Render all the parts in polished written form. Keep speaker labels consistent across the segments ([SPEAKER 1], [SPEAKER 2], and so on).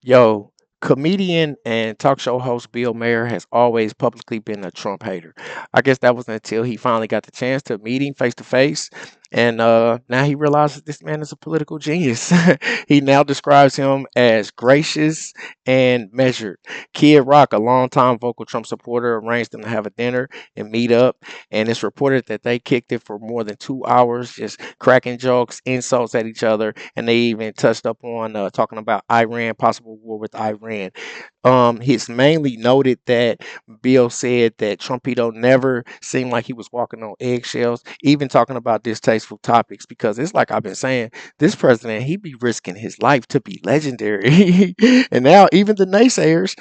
[SPEAKER 1] Yo, comedian and talk show host Bill Maher has always publicly been a Trump hater. I guess that was until he finally got the chance to meet him face to face. And now he realizes this man is a political genius. He now describes him as gracious and measured. Kid Rock, a longtime vocal Trump supporter, arranged them to have a dinner and meet up. And it's reported that they kicked it for more than 2 hours, just cracking jokes, insults at each other, and they even touched up on talking about Iran, possible war with Iran. He's mainly noted that Bill said that Trumpito never seemed like he was walking on eggshells, even talking about distasteful topics. Because it's like I've been saying, this president he be risking his life to be legendary, and now even the naysayers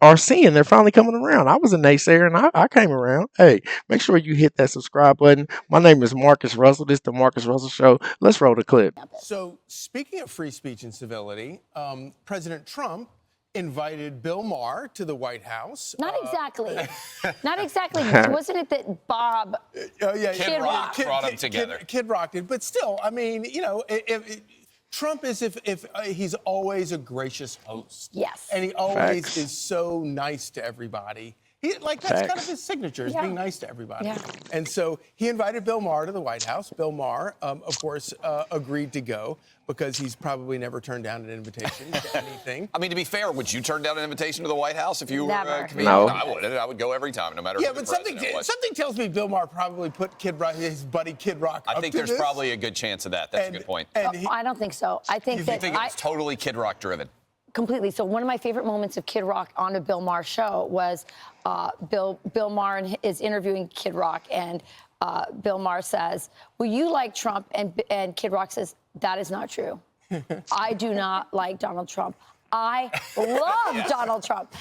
[SPEAKER 1] are seeing they're finally coming around. I was a naysayer and I came around. Hey, make sure you hit that subscribe button. My name is Marcus Russell. This is the Marcus Russell Show. Let's roll the clip.
[SPEAKER 2] So, speaking of free speech and civility, President Trump invited Bill Maher to the White House.
[SPEAKER 3] Not exactly. Not exactly. Wasn't it that Bob?
[SPEAKER 2] Oh yeah,
[SPEAKER 4] Kid Rock brought them together.
[SPEAKER 2] Kid Rock did, but still, I mean, you know, Trump is if he's always a gracious host.
[SPEAKER 3] Yes.
[SPEAKER 2] And he always
[SPEAKER 1] Facts.
[SPEAKER 2] is so nice to everybody. That's kind of his signature, is being nice to everybody.
[SPEAKER 3] Yeah.
[SPEAKER 2] And so he invited Bill Maher to the White House. Bill Maher, of course, agreed to go because he's probably never turned down an invitation to anything.
[SPEAKER 4] I mean, to be fair, would you turn down an invitation to the White House if you were
[SPEAKER 3] Never.
[SPEAKER 4] a comedian?
[SPEAKER 1] No.
[SPEAKER 4] I wouldn't. I would go every time, no matter
[SPEAKER 2] Yeah,
[SPEAKER 4] who the
[SPEAKER 2] but something
[SPEAKER 4] president was.
[SPEAKER 2] tells me Bill Maher probably put Kid Rock, his buddy Kid Rock,
[SPEAKER 4] I
[SPEAKER 2] up
[SPEAKER 4] think
[SPEAKER 2] to
[SPEAKER 4] there's
[SPEAKER 2] this.
[SPEAKER 4] probably a good chance of that. That's a good point.
[SPEAKER 2] And he,
[SPEAKER 3] I don't think so. I think
[SPEAKER 4] You
[SPEAKER 3] that
[SPEAKER 4] think it was totally Kid Rock driven?
[SPEAKER 3] completely. So one of my favorite moments of Kid Rock on a Bill Maher show was Bill Maher is interviewing Kid Rock, and Bill Maher says, "Will you like Trump?" And Kid Rock says, "That is not true. I do not like Donald Trump. I love Donald Trump."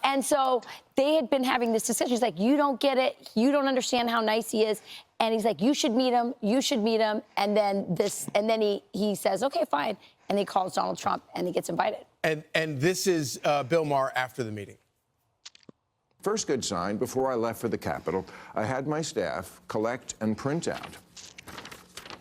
[SPEAKER 3] And so they had been having this discussion. He's like, "You don't get it. You don't understand how nice he is." And he's like, "You should meet him. You should meet him." And then he says, "Okay, fine." And he calls Donald Trump and he gets invited.
[SPEAKER 2] and this is Bill Maher after the meeting.
[SPEAKER 5] First good sign, before I left for the Capitol, I had my staff collect and print out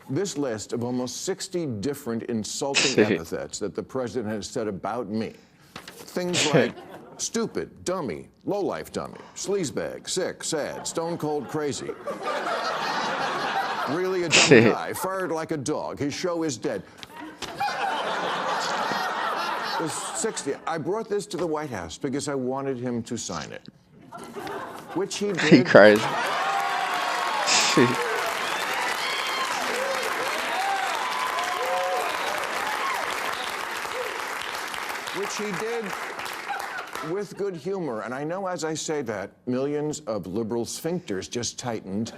[SPEAKER 5] this list of almost 60 different insulting epithets that the president has said about me. Things like stupid, dummy, lowlife dummy, sleazebag, sick, sad, stone cold crazy. Really a dumb guy, fired like a dog, his show is dead. There's 60. I brought this to the White House because I wanted him to sign it, which he did.
[SPEAKER 1] He crazy.
[SPEAKER 5] Which he did with good humor. And I know as I say that, millions of liberal sphincters just tightened.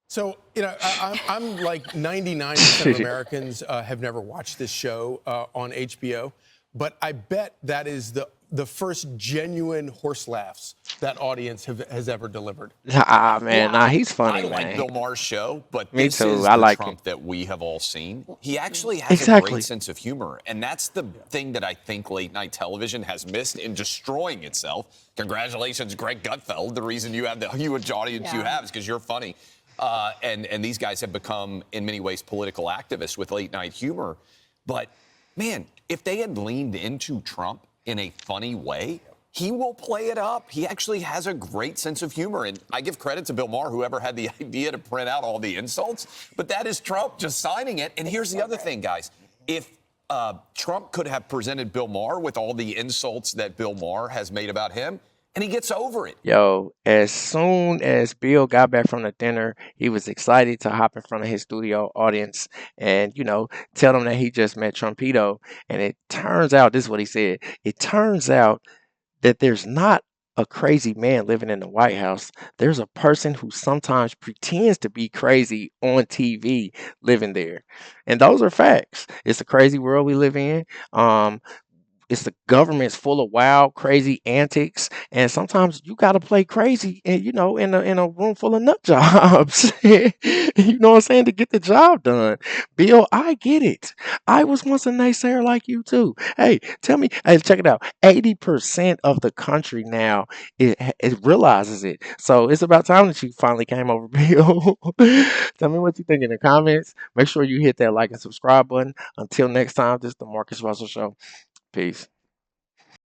[SPEAKER 2] So, you know, I'm like 99% of Americans have never watched this show on HBO, but I bet that is the first genuine horse laughs that audience has ever delivered.
[SPEAKER 1] He's funny,
[SPEAKER 4] I like
[SPEAKER 1] man.
[SPEAKER 4] Bill Maher's show, but
[SPEAKER 1] Me
[SPEAKER 4] this
[SPEAKER 1] too.
[SPEAKER 4] is
[SPEAKER 1] I
[SPEAKER 4] the
[SPEAKER 1] like
[SPEAKER 4] Trump
[SPEAKER 1] him.
[SPEAKER 4] that we have all seen. He actually has a
[SPEAKER 1] Exactly.
[SPEAKER 4] great sense of humor, and that's the thing that I think late night television has missed in destroying itself. Congratulations, Greg Gutfeld. The reason you have the huge audience you have is because you're funny. And these guys have become, in many ways, political activists with late night humor. But, man, if they had leaned into Trump in a funny way, he will play it up. He actually has a great sense of humor. And I give credit to Bill Maher, whoever had the idea to print out all the insults. But that is Trump just signing it. And here's the other thing, guys. If Trump could have presented Bill Maher with all the insults that Bill Maher has made about him, and he gets over it.
[SPEAKER 1] Yo, as soon as Bill got back from the dinner, he was excited to hop in front of his studio audience and, tell them that he just met Trumpito. And it turns out, this is what he said, it turns out that there's not a crazy man living in the White House. There's a person who sometimes pretends to be crazy on TV living there. And those are facts. It's a crazy world we live in. it's the government's full of wild, crazy antics, and sometimes you got to play crazy, and in a room full of nut jobs. You know what I'm saying, to get the job done. Bill, I get it. I was once a naysayer like you too. Hey, tell me. Hey, check it out. 80% of the country now it realizes it. So it's about time that you finally came over, Bill. Tell me what you think in the comments. Make sure you hit that like and subscribe button. Until next time, this is the Marcus Russell Show. Peace.